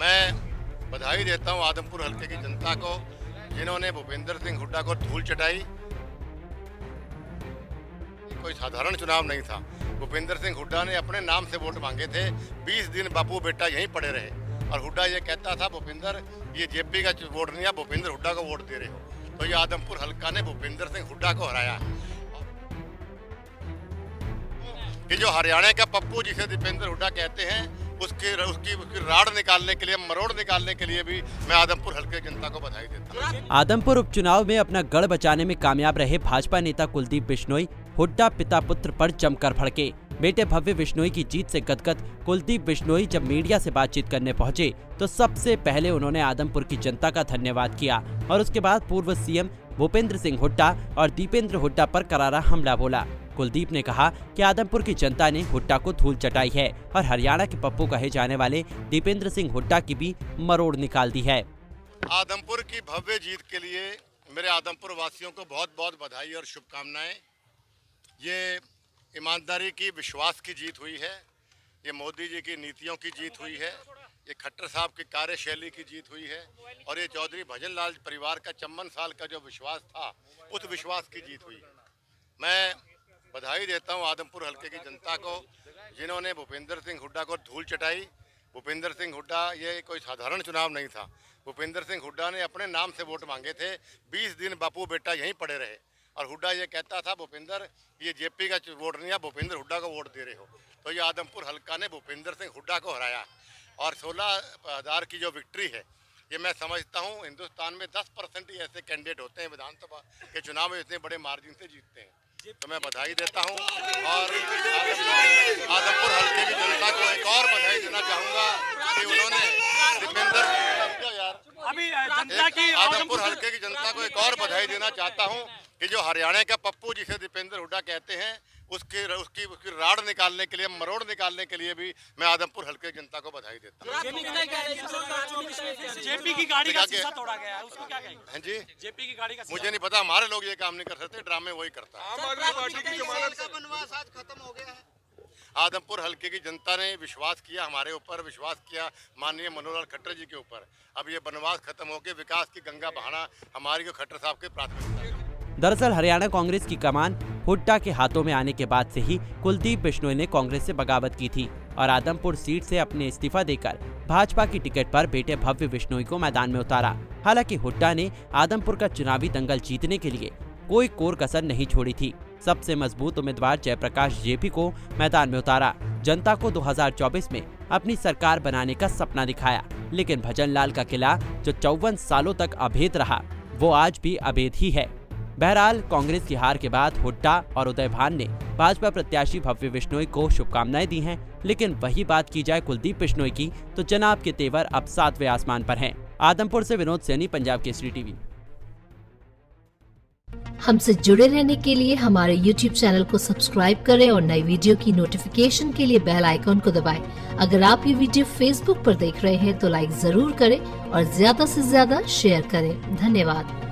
मैं बधाई देता हूं आदमपुर हल्के की जनता को, जिन्होंने भूपेंद्र सिंह हुड्डा को धूल चटाई। कोई साधारण चुनाव नहीं था। भूपेंद्र सिंह हुड्डा ने अपने नाम से वोट मांगे थे। 20 दिन बापू बेटा यहीं पड़े रहे और हुड्डा ये कहता था, भूपेंद्र ये जेपी का वोट नहीं, आप भूपेंद्र हुड्डा को वोट दे रहे हो। तो ये आदमपुर हल्का ने भूपेंद्र सिंह हुड्डा को हराया। कि जो हरियाणा का पप्पू जिसे दीपेंद्र हुड्डा कहते हैं, उसकी राड़ निकालने के लिए, मरोड़ निकालने के लिए भी मैं आदमपुर हल्के जनता को बधाई देता हूं। आदमपुर उपचुनाव में अपना गढ़ बचाने में कामयाब रहे भाजपा नेता कुलदीप बिश्नोई हुड्डा पिता पुत्र पर जमकर भड़के। बेटे भव्य बिश्नोई की जीत से गदगद कुलदीप बिश्नोई जब मीडिया से बातचीत करने पहुंचे तो सबसे पहले उन्होंने आदमपुर की जनता का धन्यवाद किया और उसके बाद पूर्व सीएम भूपेंद्र सिंह हुड्डा और दीपेंद्र हुड्डा पर करारा हमला बोला। कुलदीप ने कहा कि आदमपुर की जनता ने हुड्डा को धूल चटाई है और हरियाणा के पप्पू कहे जाने वाले दीपेंद्र सिंह हुड्डा की भी मरोड़ निकाल दी है। आदमपुर की भव्य जीत के लिए मेरे आदमपुर वासियों को बहुत बहुत बधाई और शुभकामनाएं। ये ईमानदारी की, विश्वास की जीत हुई है। ये मोदी जी की नीतियों की जीत हुई है। ये खट्टर साहब की कार्यशैली की जीत हुई है और ये चौधरी भजन लाल परिवार का 54 साल का जो विश्वास था, उस विश्वास की जीत हुई। मैं बधाई देता हूं आदमपुर हल्के की जनता को, जिन्होंने भूपेंद्र सिंह हुड्डा को धूल चटाई। भूपेंद्र सिंह हुड्डा ये कोई साधारण चुनाव नहीं था। भूपेंद्र सिंह हुड्डा ने अपने नाम से वोट मांगे थे। 20 दिन बापू बेटा यहीं पड़े रहे और हुड्डा ये कहता था, भूपेंद्र ये जेपी का वोट नहीं, आप भूपेंद्र हुड्डा को वोट दे रहे हो। तो ये आदमपुर हल्का ने भूपेंद्र सिंह हुड्डा को हराया और 16,000 की जो विक्ट्री है, ये मैं समझता हूँ हिंदुस्तान में 10% ही ऐसे कैंडिडेट होते हैं विधानसभा के चुनाव में इतने बड़े मार्जिन से जीतते हैं। तो मैं बधाई देता हूँ और आदमपुर हल्के की जनता को एक और बधाई देना चाहूँगा कि उन्होंने आदमपुर हल्के की जनता को एक और बधाई देना चाहता हूँ कि जो हरियाणा का पप्पू जिसे दीपेंद्र हुड्डा कहते हैं, उसकी राड़ निकालने के लिए, मरोड़ निकालने के लिए भी मैं आदमपुर हल्के की जनता को बधाई देता हूँ। जेपी की गाड़ी का शीशा तोड़ा गया है, उसको क्या कहेंगे? हाँ जी, जेपी की गाड़ी का मुझे नहीं पता, हमारे लोग ये काम नहीं कर सकते, ड्रामे वही करता है। आम आदमी पार्टी की जमानत का बनवास आज खत्म हो गया है। आदमपुर हल्के की जनता ने विश्वास किया हमारे ऊपर, विश्वास किया माननीय मनोहर लाल खट्टर जी के ऊपर। अब ये बनवास खत्म होकर विकास की गंगा बहाना हमारी खट्टर साहब की प्राथमिकता है। दरअसल हरियाणा कांग्रेस की कमान हुड्डा के हाथों में आने के बाद से ही कुलदीप बिश्नोई ने कांग्रेस से बगावत की थी और आदमपुर सीट से अपने इस्तीफा देकर भाजपा की टिकट पर बेटे भव्य बिश्नोई को मैदान में उतारा। हालांकि हुड्डा ने आदमपुर का चुनावी दंगल जीतने के लिए कोई कोर कसर नहीं छोड़ी थी। सबसे मजबूत उम्मीदवार जयप्रकाश जेपी को मैदान में उतारा। जनता को 2024 में अपनी सरकार बनाने का सपना दिखाया, लेकिन भजन लाल का किला जो 54 सालों तक अभेद रहा, वो आज भी अभेद ही है। बहरहाल कांग्रेस की हार के बाद हुड्डा और उदय भान ने भाजपा प्रत्याशी भव्य बिश्नोई को शुभकामनाएं दी हैं, लेकिन वही बात की जाए कुलदीप बिश्नोई की तो जनाब के तेवर अब 7वें आसमान पर हैं। आदमपुर से विनोद सैनी, पंजाब केसरी टीवी। हमसे जुड़े रहने के लिए हमारे YouTube चैनल को सब्सक्राइब करें और नई वीडियो की नोटिफिकेशन के लिए बेल आइकॉन को दबाएं। अगर आप ये वीडियो Facebook पर देख रहे हैं तो लाइक जरूर करें और ज्यादा से ज्यादा शेयर करें। धन्यवाद।